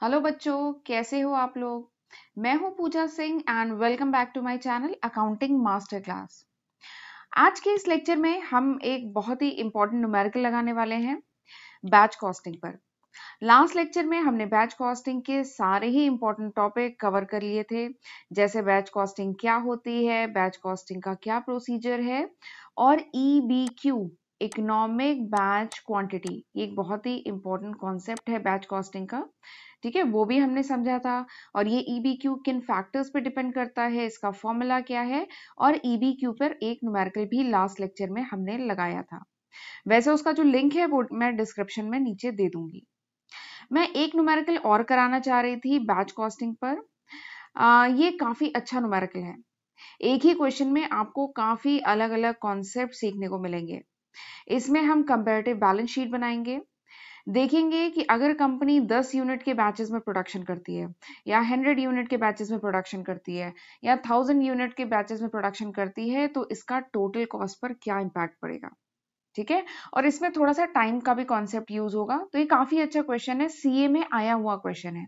Hello बच्चों, कैसे हो आप लोग। मैं हूं Pooja Singh and welcome back to my channel accounting master class. आज के इस लेक्चर में हम एक बहुत ही इंपॉर्टेंट न्यूमेरिकल लगाने वाले हैं बैच कॉस्टिंग पर। लास्ट लेक्चर में हमने बैच कॉस्टिंग के सारे ही इंपॉर्टेंट टॉपिक कवर कर लिए थे, जैसे बैच कॉस्टिंग क्या होती है, बैच कॉस्टिंग का क्या प्रोसीजर है, और EBQ इकोनॉमिक बैच क्वांटिटी, ये एक बहुत ही इंपॉर्टेंट कॉन्सेप्ट है बैच कॉस्टिंग का। ठीक है, वो भी हमने समझा था। और ये EBQ किन फैक्टर्स पे डिपेंड करता है, इसका फॉर्मूला क्या है, और EBQ पर एक न्यूमेरिकल भी लास्ट लेक्चर में हमने लगाया था। वैसे उसका जो लिंक है वो मैं डिस्क्रिप्शन में नीचे दे दूंगी। मैं एक न्यूमेरिकल और कराना चाह रही थी बैच कॉस्टिंग पर। ये काफी अच्छा न्यूमेरिकल है। एक ही क्वेश्चन में आपको काफी अलग अलग कॉन्सेप्ट सीखने को मिलेंगे। इसमें हम कंपैरेटिव बैलेंस शीट बनाएंगे, देखेंगे कि अगर कंपनी 10 यूनिट के बैचेस में प्रोडक्शन करती है, या 100 यूनिट के बैचेस में प्रोडक्शन करती है, या 1000 यूनिट के बैचेस में प्रोडक्शन करती है, तो इसका टोटल कॉस्ट पर क्या इम्पैक्ट पड़ेगा। ठीक है, और इसमें थोड़ा सा टाइम का भी कॉन्सेप्ट यूज होगा। तो ये काफी अच्छा क्वेश्चन है, सीए में आया हुआ क्वेश्चन है,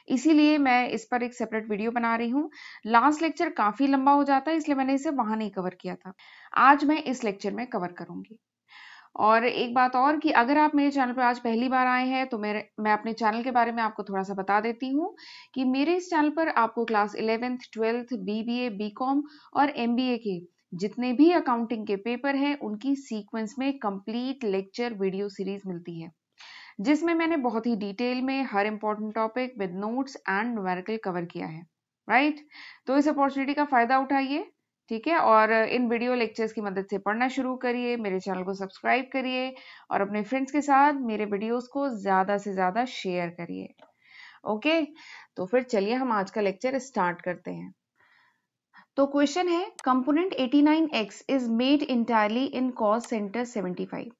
इसीलिए मैं इस पर एक सेपरेट वीडियो बना रही हूँ। लास्ट लेक्चर काफी लंबा हो जाता है, इसलिए मैंने इसे वहां नहीं कवर किया था। आज मैं इस लेक्चर में कवर करूंगी। और एक बात और कि अगर आप मेरे चैनल पर आज पहली बार आए हैं तो मैं अपने चैनल के बारे में आपको थोड़ा सा बता देती हूँ कि मेरे इस चैनल पर आपको class 11th 12th BBA BCom और MBA के जितने भी अकाउंटिंग के पेपर हैं उनकी सीक्वेंस में कंप्लीट लेक्चर वीडियो सीरीज मिलती है, जिसमें मैंने बहुत ही डिटेल में हर important topic with notes and numerical cover किया है। राइट, तो इस अपॉर्चुनिटी का फायदा उठाइए। ठीक है, और इन वीडियो लेक्चर्स की मदद से पढ़ना शुरू करिए, मेरे चैनल को सब्सक्राइब करिए और अपने फ्रेंड्स के साथ मेरे वीडियोस को ज्यादा से ज्यादा शेयर करिए। ओके, तो फिर चलिए हम आज का लेक्चर स्टार्ट करते हैं। तो क्वेश्चन है, component 89X is made entirely in cost centre 75।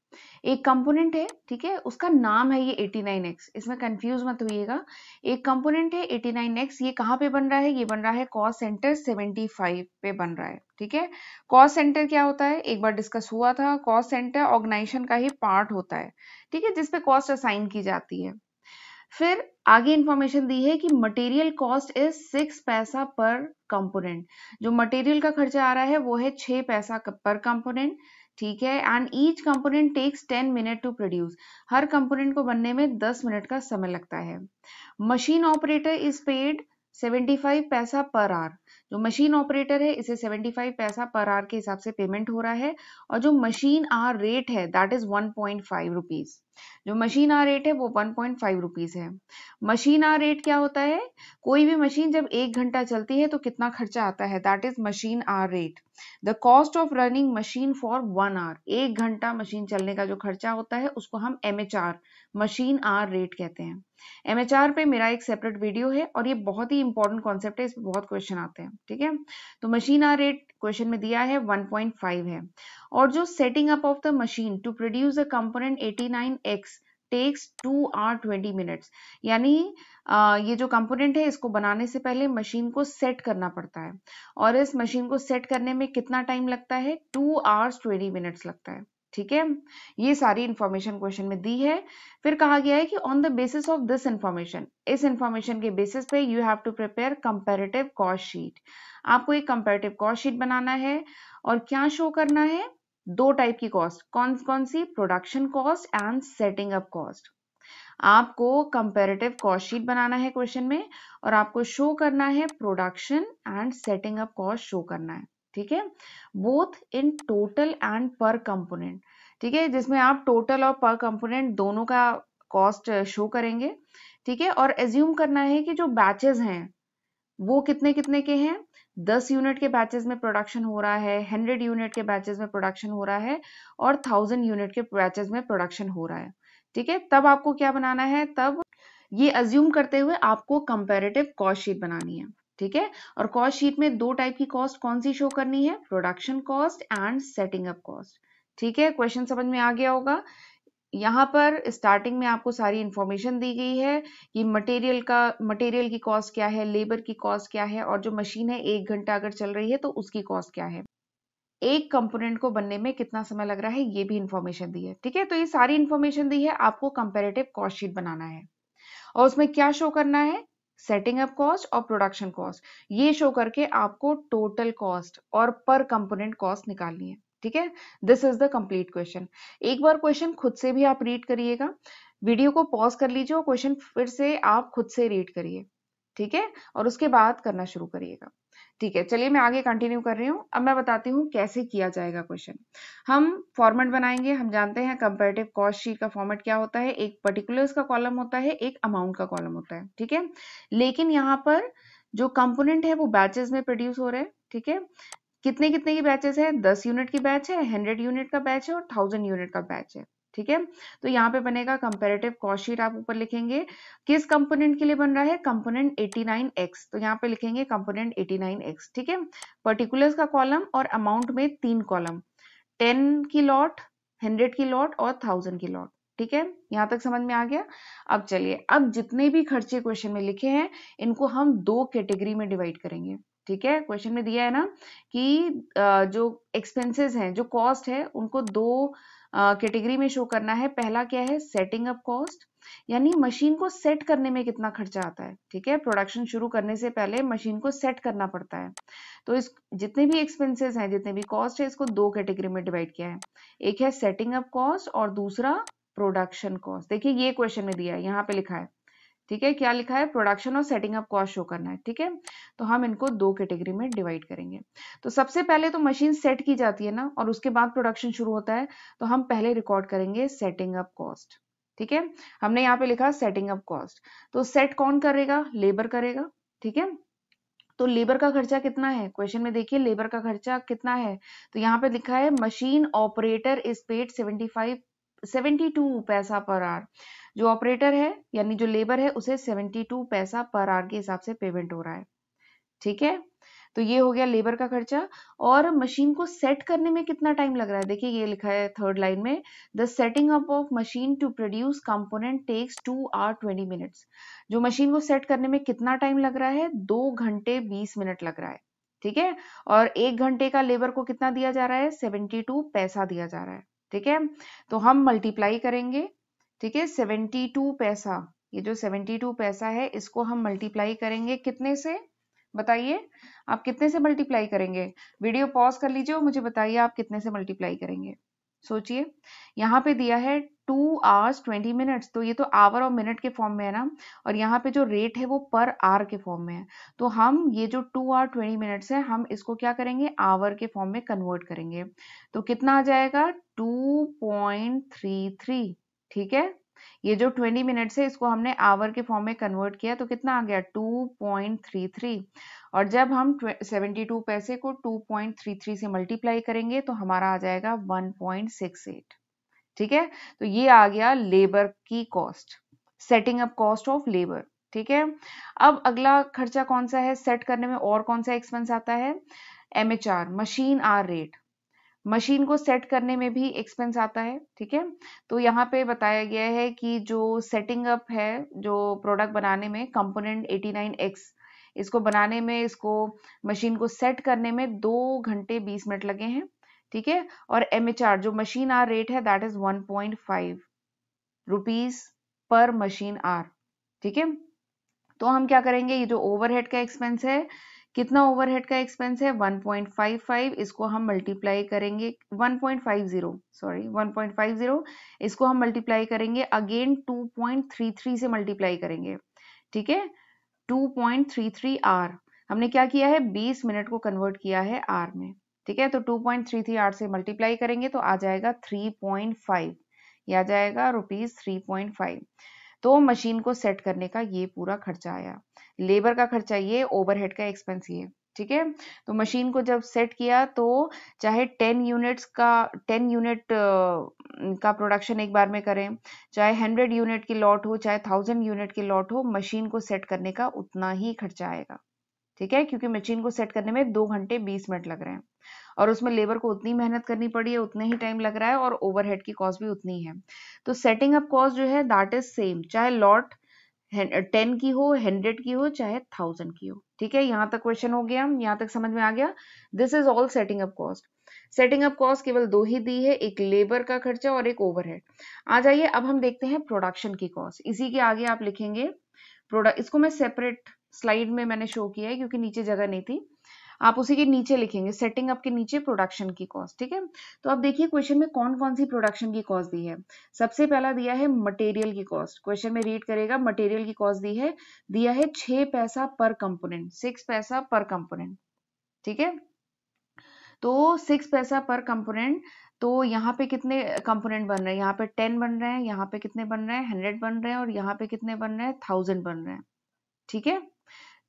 एक कंपोनेंट है, ठीक है, उसका नाम है ये 89X, इसमें कंफ्यूज मत होइएगा। एक कंपोनेंट है 89X, ये कहाँ पे बन रहा है, ये बन रहा है कॉस्ट सेंटर 75 पे बन रहा है। ठीक है, कॉस्ट सेंटर क्या होता है, एक बार डिस्कस हुआ था, कॉस्ट सेंटर ऑर्गेनाइजेशन का ही पार्ट होता है, ठीक है, जिसपे कॉस्ट असाइन की जाती है। फिर आगे इंफॉर्मेशन दी है कि मटेरियल कॉस्ट इज 6 पैसा पर कंपोनेंट। जो मटेरियल का खर्चा आ रहा है वो है 6 पैसा पर कंपोनेंट। ठीक है, and each component takes 10 minute to produce. हर कंपोनेंट को बनने में 10 मिनट का समय लगता है। मशीन ऑपरेटर इज पेड 75 पैसा पर आवर। जो मशीन ऑपरेटर है इसे 75 पैसा पर आवर के हिसाब से पेमेंट हो रहा है, और जो मशीन आवर रेट है दैट इज 1.5 रुपीज। जो मशीन आवर रेट है वो 1.5 रुपीज है। मशीन आवर रेट क्या होता है, कोई भी मशीन जब 1 घंटा चलती है तो कितना खर्चा आता है, that is machine hour rate. The cost of running machine for 1 hour, 1 घंटा मशीन चलने का जो खर्चा होता है उसको हम MHR मशीन आवर रेट कहते हैं। MHR पे मेरा एक सेपरेट वीडियो है और ये बहुत ही इंपॉर्टेंट कॉन्सेप्ट है, इस पे बहुत क्वेश्चन आते हैं। ठीक है, तो मशीन आवर रेट क्वेश्चन में दिया है 1.5 है। और जो setting up of the machine to produce a component 89X takes 2 hour 20 minutes, यानी ये जो कंपोनेंट है इसको बनाने से पहले मशीन को सेट करना पड़ता है, और इस मशीन को सेट करने में कितना टाइम लगता है, 2 आवर्स 20 मिनट्स लगता है। ठीक है, ये सारी इंफॉर्मेशन क्वेश्चन में दी है। फिर कहा गया है कि on the basis of this information, इस इंफॉर्मेशन के बेसिस पे you have to prepare comparative cost sheet. आपको एक कंपैरेटिव कॉस्ट शीट बनाना है, और क्या शो करना है, दो टाइप की कॉस्ट, कौन कौन सी, production cost and setting up cost. आपको कंपैरेटिव कॉस्ट शीट बनाना है क्वेश्चन में, और आपको शो करना है production and setting up cost show करना है। ठीक है, both in total and per component. ठीक है, जिसमें आप टोटल और पर कंपोनेंट दोनों का कॉस्ट शो करेंगे। ठीक है, और एज्यूम करना है कि जो बैचेस हैं वो कितने कितने के हैं, 10 यूनिट के बैचेस में प्रोडक्शन हो रहा है, 100 यूनिट के बैचेस में प्रोडक्शन हो रहा है, और 1000 यूनिट के बैचेस में प्रोडक्शन हो रहा है। ठीक है, तब आपको क्या बनाना है, तब ये अज्यूम करते हुए आपको कंपैरेटिव कॉस्ट शीट बनानी है। ठीक है, और कॉस्ट शीट में दो टाइप की कॉस्ट कौन सी शो करनी है, production cost and setting up cost. ठीक है, क्वेश्चन समझ में आ गया होगा। यहाँ पर स्टार्टिंग में आपको सारी इंफॉर्मेशन दी गई है कि मटेरियल की कॉस्ट क्या है, लेबर की कॉस्ट क्या है, और जो मशीन है 1 घंटा अगर चल रही है तो उसकी कॉस्ट क्या है, एक कंपोनेंट को बनने में कितना समय लग रहा है, ये भी इंफॉर्मेशन दी है। ठीक है, तो ये सारी इंफॉर्मेशन दी है, आपको कंपैरेटिव कॉस्ट शीट बनाना है। और उसमें क्या शो करना है, सेटिंग अप कॉस्ट और प्रोडक्शन कॉस्ट, ये शो करके आपको टोटल कॉस्ट और पर कंपोनेंट कॉस्ट निकालनी है। ठीक है, this is the complete question. एक बार क्वेश्चन खुद से भी आप रीड करिएगा, वीडियो को पॉज कर लीजिए और क्वेश्चन फिर से आप खुद से रीड करिए। ठीक है, और उसके बाद करना शुरू करिएगा। ठीक है, चलिए मैं आगे कंटिन्यू कर रही हूँ। अब मैं बताती हूँ कैसे किया जाएगा क्वेश्चन। हम फॉर्मेट बनाएंगे। हम जानते हैं कंपैरेटिव कॉस्ट शीट का फॉर्मेट क्या होता है, एक पर्टिकुलर्स का कॉलम होता है, एक अमाउंट का कॉलम होता है। ठीक है, लेकिन यहाँ पर जो कंपोनेंट है वो बैचेस में प्रोड्यूस हो रहे हैं। ठीक है, कितने कितने की बैचेस है, 10 यूनिट की बैच है, 100 यूनिट का बैच है और 1000 यूनिट का बैच है। ठीक है, तो यहाँ पे बनेगा कंपैरेटिव कॉस्ट शीट। आप ऊपर लिखेंगे किस कंपोनेंट के लिए बन रहा है, कंपोनेंट 89x, तो यहाँ पे लिखेंगे कंपोनेंट 89x। ठीक है, पर्टिकुलर्स का कॉलम और अमाउंट में 3 कॉलम, 10 की लॉट, 100 की लॉट और 1000 की लॉट। ठीक है, यहां तक समझ में आ गया। अब चलिए, अब जितने भी खर्चे क्वेश्चन में लिखे हैं इनको हम 2 कैटेगरी में डिवाइड करेंगे। ठीक है, क्वेश्चन में दिया है ना कि जो एक्सपेंसेस हैं, जो कॉस्ट है, उनको 2 कैटेगरी में शो करना है। पहला क्या है, सेटिंग अप कॉस्ट, यानी मशीन को सेट करने में कितना खर्चा आता है। ठीक है, प्रोडक्शन शुरू करने से पहले मशीन को सेट करना पड़ता है। तो इस जितने भी एक्सपेंसेस हैं, जितने भी कॉस्ट है, इसको 2 कैटेगरी में डिवाइड किया है। एक है सेटिंग अप कॉस्ट और दूसरा प्रोडक्शन कॉस्ट। देखिए ये क्वेश्चन में दिया है, यहाँ पे लिखा है। ठीक है, क्या लिखा है, प्रोडक्शन और सेटिंग अप कॉस्ट शो करना है। ठीक है, तो हम इनको 2 कैटेगरी में डिवाइड करेंगे। तो सबसे पहले तो मशीन सेट की जाती है ना, और उसके बाद प्रोडक्शन शुरू होता है, तो हम पहले रिकॉर्ड करेंगे सेटिंग अप कॉस्ट। ठीक है, हमने यहाँ पे लिखा सेटिंग अप कॉस्ट, तो सेट कौन करेगा, लेबर करेगा। ठीक है, तो लेबर का खर्चा कितना है, क्वेश्चन में देखिए लेबर का खर्चा कितना है, तो यहाँ पे लिखा है मशीन ऑपरेटर इज पेड 72 पैसा पर आवर। जो ऑपरेटर है यानी जो लेबर है उसे 72 पैसा पर आवर के हिसाब से पेमेंट हो रहा है। ठीक है, तो ये हो गया लेबर का खर्चा। और मशीन को सेट करने में कितना टाइम लग रहा है, देखिए ये लिखा है थर्ड लाइन में, the setting up of machine to produce component takes 2 hours 20 minutes। जो मशीन को सेट करने में कितना टाइम लग रहा है, 2 घंटे 20 मिनट लग रहा है। ठीक है, और 1 घंटे का लेबर को कितना दिया जा रहा है, 72 पैसा दिया जा रहा है। ठीक है, तो हम मल्टीप्लाई करेंगे। ठीक है, 72 पैसा, ये जो 72 पैसा है इसको हम मल्टीप्लाई करेंगे कितने से, बताइए आप कितने से मल्टीप्लाई करेंगे। वीडियो पॉज कर लीजिए और मुझे बताइए आप कितने से मल्टीप्लाई करेंगे। सोचिए, यहाँ पे दिया है 2 hours 20 minutes, तो ये तो आवर और मिनट के फॉर्म में है ना, और यहाँ पे जो रेट है वो पर आवर के फॉर्म में है। तो हम ये जो 2 hours 20 minutes है, हम इसको क्या करेंगे, आवर के फॉर्म में कन्वर्ट करेंगे। तो कितना आ जाएगा, 2.33। ठीक है, ये जो 20 मिनट्स है इसको हमने आवर के फॉर्म में कन्वर्ट किया, तो कितना आ गया, 2.33। और जब हम 72 पैसे को 2.33 से मल्टीप्लाई करेंगे तो हमारा आ जाएगा 1.68। ठीक है, तो ये आ गया लेबर की cost, setting up cost of labour. ठीक है, अब अगला खर्चा कौन सा है सेट करने में, और कौन सा एक्सपेंस आता है, MHR, machine hour rate. Machine को सेट करने में भी एक्सपेंस आता है। ठीक है, तो यहाँ पे बताया गया है कि जो सेटिंग अप है, जो प्रोडक्ट बनाने में कंपोनेंट 89x, इसको बनाने में, इसको मशीन को सेट करने में 2 घंटे 20 मिनट लगे हैं। ठीक है, और MHR जो मशीन आर रेट है that is 1.5 rupees per machine hour. ठीक है, तो हम क्या करेंगे, ये जो ओवरहेड का एक्सपेंस है, कितना ओवरहेड का एक्सपेंस है, 1.55, इसको हम मल्टीप्लाई करेंगे 1.50, सॉरी 1.50, इसको हम मल्टीप्लाई करेंगे अगेन 2.33 से मल्टीप्लाई करेंगे। ठीक है, 2.33 आर, हमने क्या किया है, 20 मिनट को कन्वर्ट किया है आर में। ठीक है, तो 2.33 आर से मल्टीप्लाई करेंगे तो आ जाएगा 3.5, ये आ जाएगा रुपीज 3.5। तो मशीन को सेट करने का ये पूरा खर्चा आया, लेबर का खर्चा ये, ओवरहेड का एक्सपेंस ये। ठीक है, तो मशीन को जब सेट किया तो चाहे 10 यूनिट्स का 10 यूनिट का प्रोडक्शन एक बार में करें, चाहे 100 यूनिट की लॉट हो, चाहे 1000 यूनिट की लॉट हो, मशीन को सेट करने का उतना ही खर्चा आएगा। ठीक है, क्योंकि मशीन को सेट करने में 2 घंटे 20 मिनट लग रहे हैं, और उसमें लेबर को उतनी मेहनत करनी पड़ी है, उतना ही टाइम लग रहा है, और ओवरहेड की कॉस्ट भी उतनी है। तो सेटिंग अप कॉस्ट जो है दैट इज सेम, चाहे लॉट 10 की हो, 100 की हो, चाहे 1000 की हो। ठीक है, यहाँ तक क्वेश्चन हो गया, यहाँ तक समझ में आ गया। This is all setting up cost. Setting up cost केवल दो ही दी है, एक लेबर का खर्चा और एक ओवरहेड। आ जाइए अब हम देखते हैं प्रोडक्शन की कॉस्ट। इसी के आगे आप लिखेंगे प्रोडक्ट, इसको मैं सेपरेट स्लाइड में मैंने शो किया है क्योंकि नीचे जगह नहीं थी। आप उसी के नीचे लिखेंगे सेटिंग अप के नीचे प्रोडक्शन की कॉस्ट, ठीक है। तो अब देखिए क्वेश्चन में कौन कौन सी प्रोडक्शन की कॉस्ट दी है। सबसे पहला दिया है मटेरियल की कॉस्ट। क्वेश्चन में रीड करेगा, मटेरियल की कॉस्ट दी है, दिया है 6 पैसा पर कंपोनेंट, 6 पैसा पर कंपोनेंट, ठीक है। तो 6 पैसा पर कंपोनेंट, तो यहाँ पे कितने कंपोनेंट बन रहे हैं, यहाँ पे 10 बन रहे हैं, यहाँ पे कितने बन रहे हैं 100 बन रहे हैं, और यहाँ पे कितने बन रहे हैं 1000 बन रहे हैं, ठीक है।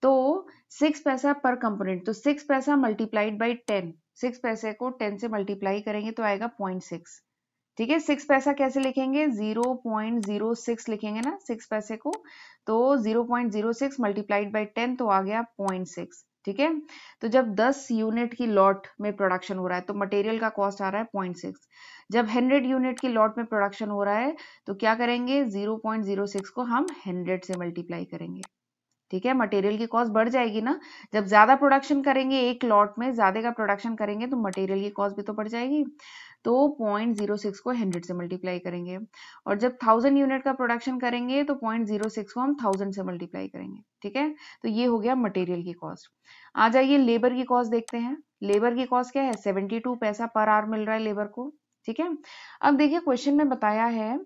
तो 6 पैसा पर कंपोनेंट, तो 6 पैसा मल्टीप्लाइड बाई 10, 6 पैसे को 10 से मल्टीप्लाई करेंगे तो आएगा 0.6, ठीक है। 6 पैसा कैसे लिखेंगे, 0.06 लिखेंगे ना 6 पैसे को, तो 0.06 मल्टीप्लाइड बाई 10 तो आ गया 0.6, ठीक है। तो जब 10 यूनिट की लॉट में प्रोडक्शन हो रहा है तो मटेरियल का कॉस्ट आ रहा है 0.6। जब 100 यूनिट की लॉट में प्रोडक्शन हो रहा है तो क्या करेंगे, 0.06 को हम 100 से मल्टीप्लाई करेंगे, ठीक है। मटेरियल की कॉस्ट बढ़ जाएगी ना, जब ज्यादा प्रोडक्शन करेंगे, एक लॉट में ज्यादा का प्रोडक्शन करेंगे तो मटेरियल की कॉस्ट भी तो बढ़ जाएगी। तो 0.06 को 100 से मल्टीप्लाई करेंगे, और जब 1000 यूनिट का प्रोडक्शन करेंगे तो 0.06 को हम 1000 से मल्टीप्लाई करेंगे, ठीक है। तो ये हो गया मटेरियल की कॉस्ट। आ जाइए लेबर की कॉस्ट देखते हैं। लेबर की कॉस्ट क्या है, 72 पैसा पर आवर मिल रहा है लेबर को, ठीक है। अब देखिए क्वेश्चन में बताया है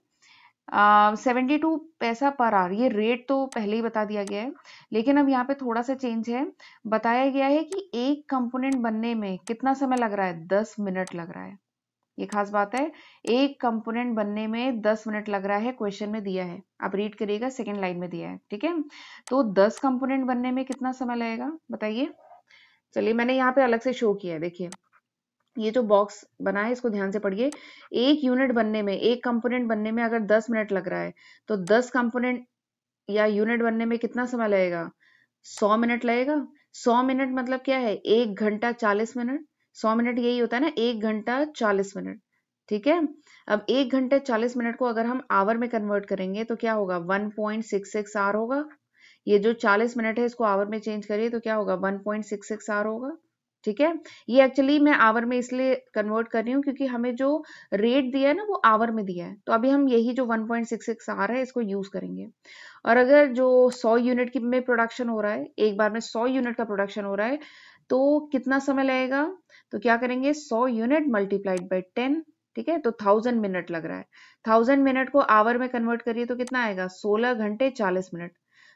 72 पैसा पर आवर, ये रेट तो पहले ही बता दिया गया है, लेकिन अब यहाँ पे थोड़ा सा चेंज है। बताया गया है कि एक कंपोनेंट बनने में कितना समय लग रहा है, 10 मिनट लग रहा है। ये खास बात है, एक कंपोनेंट बनने में 10 मिनट लग रहा है, क्वेश्चन में दिया है, आप रीड करिएगा, सेकंड लाइन में दिया है, ठीक है। तो 10 कंपोनेंट बनने में कितना समय लगेगा बताइए। चलिए मैंने यहाँ पे अलग से शो किया है, देखिए ये जो बॉक्स बना है इसको ध्यान से पढ़िए। एक यूनिट बनने में, एक कंपोनेंट बनने में अगर 10 मिनट लग रहा है तो 10 कंपोनेंट या यूनिट बनने में कितना समय लगेगा, 100 मिनट लगेगा। 100 मिनट मतलब क्या है, 1 घंटा 40 मिनट। 100 मिनट यही होता है ना, 1 घंटा 40 मिनट, ठीक है। अब 1 घंटे 40 मिनट को अगर हम आवर में कन्वर्ट करेंगे तो क्या होगा, 1.66 आवर होगा। ये जो 40 मिनट है इसको आवर में चेंज करिए तो क्या होगा, 1.66 आवर होगा, ठीक है। ये एक्चुअली मैं आवर में इसलिए कन्वर्ट कर रही हूँ क्योंकि हमें जो रेट दिया है ना वो आवर में दिया है, तो अभी हम यही जो 1.66 आवर है इसको यूज करेंगे। और अगर जो 100 यूनिट की में प्रोडक्शन हो रहा है, एक बार में 100 यूनिट का प्रोडक्शन हो रहा है तो कितना समय लगेगा, तो क्या करेंगे 100 यूनिट मल्टीप्लाइड बाई 10, ठीक है। तो 1000 मिनट लग रहा है, 1000 मिनट को आवर में कन्वर्ट करिए तो कितना आएगा, 16 घंटे 40 मिनट।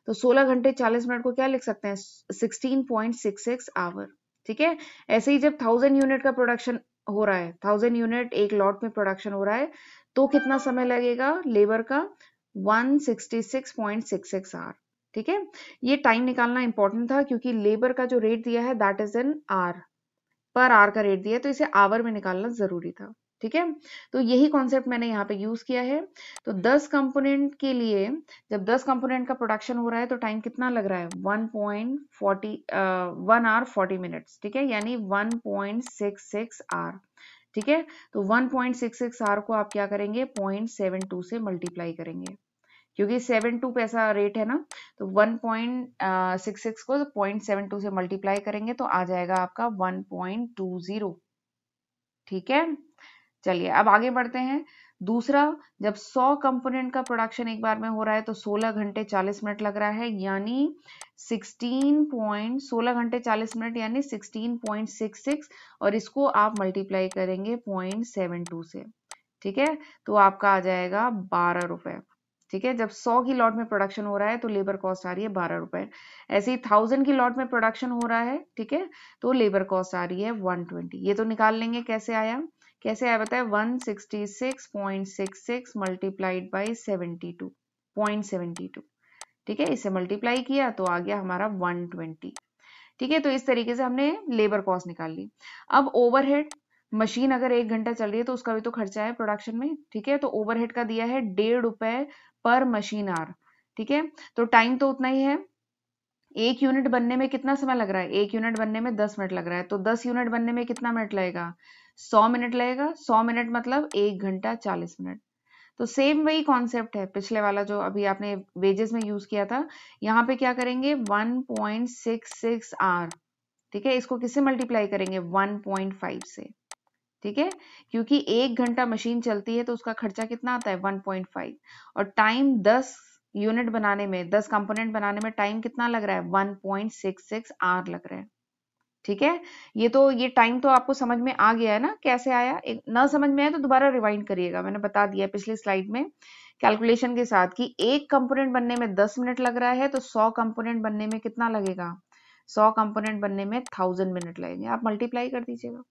तो 16 घंटे 40 मिनट को क्या लिख सकते हैं, 16.66 आवर, ठीक है। ऐसे ही जब 1000 यूनिट का प्रोडक्शन हो रहा है, 1000 यूनिट एक लॉट में प्रोडक्शन हो रहा है तो कितना समय लगेगा लेबर का, 166.66 आवर, ठीक है। ये टाइम निकालना इंपॉर्टेंट था क्योंकि लेबर का जो रेट दिया है that is in hour, per hour का रेट दिया है तो इसे आवर में निकालना जरूरी था, ठीक है। तो यही कॉन्सेप्ट मैंने यहाँ पे यूज किया है। तो 10 कंपोनेंट के लिए, जब 10 कंपोनेंट का प्रोडक्शन हो रहा है तो टाइम कितना लग रहा है, 1 आवर 40 मिनट्स, ठीक है, यानी 1.66 आवर, ठीक है। तो 1.66 आवर को आप क्या करेंगे, 0.72 से मल्टीप्लाई करेंगे, क्योंकि 72 पैसा रेट है ना, तो 1.66 को 0.72 से मल्टीप्लाई करेंगे तो आ जाएगा आपका 1.20, ठीक है। चलिए अब आगे बढ़ते हैं। दूसरा, जब 100 कंपोनेंट का प्रोडक्शन एक बार में हो रहा है तो 16 घंटे 40 मिनट लग रहा है, यानी 16 घंटे 40 मिनट यानी 16.66, और इसको आप मल्टीप्लाई करेंगे 0.72 से, ठीक है। तो आपका आ जाएगा 12 रुपए, ठीक है। जब 100 की लॉट में प्रोडक्शन हो रहा है तो लेबर कॉस्ट आ रही है 12 रुपए। ऐसे ही 1000 की लॉट में प्रोडक्शन हो रहा है, ठीक है, तो लेबर कॉस्ट आ रही है 120। ये तो निकाल लेंगे, कैसे आया, कैसे आया बताए, 166.66 मल्टीप्लाइड बाई 72.72, ठीक है। इसे मल्टीप्लाई किया तो आ गया हमारा 120, ठीक है। तो इस तरीके से हमने लेबर कॉस्ट निकाल ली। अब ओवरहेड, मशीन अगर 1 घंटा चल रही है तो उसका भी तो खर्चा है प्रोडक्शन में, ठीक है। तो ओवरहेड का दिया है 1.5 रुपए पर मशीन आवर, ठीक है। तो टाइम तो उतना ही है, एक यूनिट बनने में कितना समय लग रहा है, एक यूनिट बनने में 10 मिनट लग रहा है, तो 10 यूनिट बनने में कितना मिनट लगेगा, 100 मिनट लगेगा। 100 मिनट मतलब 1 घंटा 40 मिनट। तो सेम वही कॉन्सेप्ट है पिछले वाला जो अभी आपने वेजेस में यूज किया था, यहाँ पे क्या करेंगे 1.66 आवर, ठीक है। इसको किससे मल्टीप्लाई करेंगे, 1.5 से, ठीक है, क्योंकि 1 घंटा मशीन चलती है तो उसका खर्चा कितना आता है 1.5, और टाइम 10 यूनिट बनाने में, 10 कंपोनेंट बनाने में टाइम कितना लग रहा है 1.66 आवर लग रहा है। ठीक है, ये टाइम तो आपको समझ में आ गया है ना, कैसे आया? एक ना समझ में आया तो दोबारा रिवाइंड करिएगा, मैंने बता दिया पिछली स्लाइड में कैलकुलेशन के साथ कि एक कंपोनेंट बनने में 10 मिनट लग रहा है, तो 100 कंपोनेंट बनने में कितना लगेगा? 100 कंपोनेंट बनने में 1000 मिनट लगेंगे। आप मल्टीप्लाई कर दीजिएगा।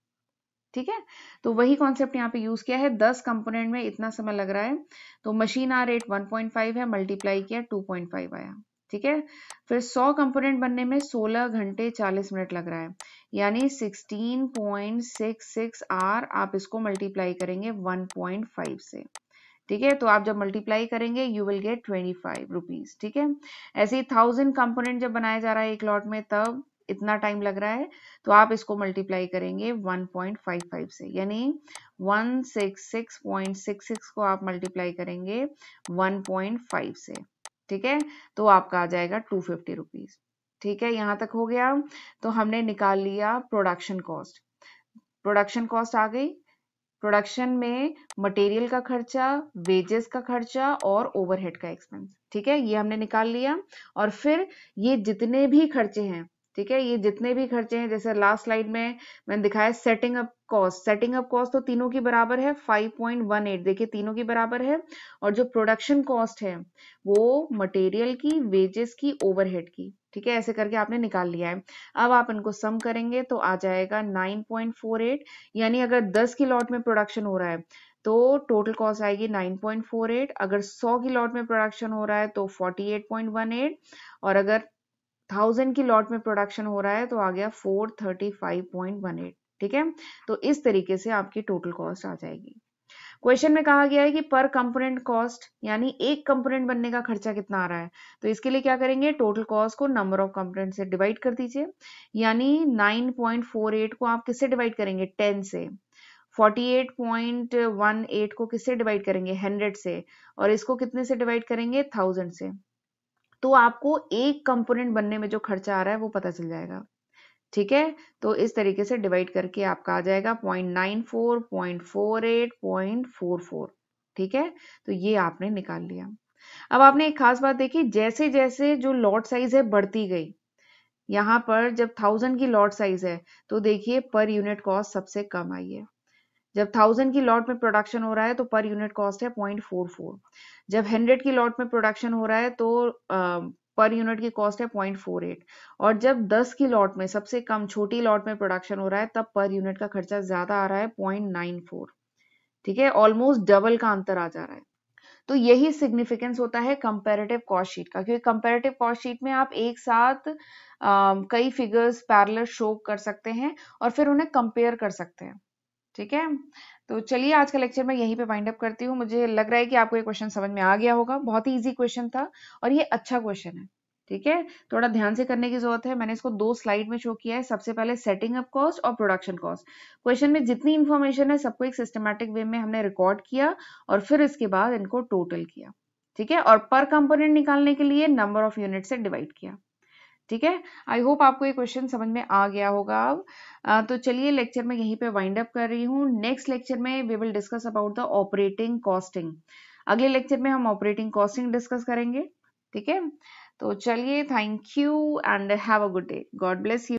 ठीक है, तो वही कॉन्सेप्ट यहाँ पे यूज किया है, 10 कंपोनेंट में इतना समय लग रहा है, तो मशीन आवर रेट 1.5 है, मल्टीप्लाई किया 2.5 आया। ठीक है, फिर 100 कंपोनेंट बनने में 16 घंटे 40 मिनट लग रहा है, यानी 16.66 आवर। आप इसको मल्टीप्लाई करेंगे 1.5 से। ठीक है, तो आप जब मल्टीप्लाई करेंगे यू विल गेट 25 रुपीज। ठीक है, ऐसे ही 1000 कंपोनेंट जब बनाया जा रहा है एक लॉट में, तब इतना टाइम लग रहा है, तो आप इसको मल्टीप्लाई करेंगे 1.55 से, यानी 166.66 को आप मल्टीप्लाई करेंगे 1.5 से। ठीक है, तो आपका आ जाएगा 250 रुपीज। ठीक है, यहां तक हो गया। तो हमने निकाल लिया प्रोडक्शन कॉस्ट। प्रोडक्शन कॉस्ट आ गई। प्रोडक्शन में मटेरियल का खर्चा, वेजेस का खर्चा और ओवरहेड का एक्सपेंस। ठीक है, ये हमने निकाल लिया। और फिर ये जितने भी खर्चे हैं, ठीक है, ये जितने भी खर्चे हैं, जैसे लास्ट स्लाइड में मैंने दिखाया setting up cost, setting up cost तो तीनों की बराबर है 5.18, देखिए तीनों की बराबर है। और जो प्रोडक्शन कॉस्ट है वो मटेरियल की, वेजेस की, ओवरहेड की। ठीक है, ऐसे करके आपने निकाल लिया है। अब आप इनको सम करेंगे तो आ जाएगा 9.48, यानी अगर 10 की लॉट में प्रोडक्शन हो रहा है तो टोटल कॉस्ट आएगी 9.48। अगर 100 की लॉट में प्रोडक्शन हो रहा है तो 48.18, और अगर 1000 की लॉट में प्रोडक्शन हो रहा है तो आ गया 435.18। ठीक है, तो इस तरीके से आपकी टोटल कॉस्ट आ जाएगी। क्वेश्चन में कहा गया है कि पर कंपोनेंट कॉस्ट, यानी एक कंपोनेंट बनने का खर्चा कितना आ रहा है, तो इसके लिए क्या करेंगे, टोटल कॉस्ट को नंबर ऑफ कंपोनेंट से डिवाइड कर दीजिए। यानी 9.48 को आप किससे डिवाइड करेंगे, 10 से। 48.18 को किससे डिवाइड करेंगे, 100 से। और इसको कितने से डिवाइड करेंगे, 1000 से। तो आपको एक कंपोनेंट बनने में जो खर्चा आ रहा है वो पता चल जाएगा। ठीक है, तो इस तरीके से डिवाइड करके आपका आ जाएगा 0.94, 0.48, 0.44। ठीक है, तो ये आपने निकाल लिया। अब आपने एक खास बात देखी, जैसे जैसे जो लॉट साइज है बढ़ती गई, यहाँ पर जब 1000 की लॉट साइज है तो देखिए पर यूनिट कॉस्ट सबसे कम आई है। जब 1000 की लॉट में प्रोडक्शन हो रहा है तो पर यूनिट कॉस्ट है 0.44। जब 100 की लॉट में प्रोडक्शन हो रहा है तो पर यूनिट की कॉस्ट है 0.48। और जब 10 की लॉट में, सबसे कम छोटी लॉट में प्रोडक्शन हो रहा है, तब पर यूनिट का खर्चा ज्यादा आ रहा है 0.94। ठीक है, ऑलमोस्ट डबल का अंतर आ जा रहा है। तो यही सिग्निफिकेंस होता है कंपैरेटिव कॉस्ट शीट का, क्योंकि कंपैरेटिव कॉस्ट शीट में आप एक साथ कई फिगर्स पैरेलल शो कर सकते हैं और फिर उन्हें कंपेयर कर सकते हैं। ठीक है, तो चलिए आज का लेक्चर मैं यहीं पे वाइंड अप करती हूँ। मुझे लग रहा है कि आपको ये क्वेश्चन समझ में आ गया होगा, बहुत ही इजी क्वेश्चन था और ये अच्छा क्वेश्चन है। ठीक है, थोड़ा ध्यान से करने की जरूरत है। मैंने इसको 2 स्लाइड में शो किया है, सबसे पहले सेटिंग अप कॉस्ट और प्रोडक्शन कॉस्ट। क्वेश्चन में जितनी इंफॉर्मेशन है सबको एक सिस्टमैटिक वे में हमने रिकॉर्ड किया और फिर इसके बाद इनको टोटल किया। ठीक है, और पर कंपोनेंट निकालने के लिए नंबर ऑफ यूनिट से डिवाइड किया। ठीक है, आई होप आपको ये क्वेश्चन समझ में आ गया होगा अब। तो चलिए लेक्चर में यहीं पे वाइंड अप कर रही हूँ। नेक्स्ट लेक्चर में we will discuss about the operating costing. अगले लेक्चर में हम ऑपरेटिंग कॉस्टिंग डिस्कस करेंगे। ठीक है, तो चलिए, thank you and have a good day. God bless you.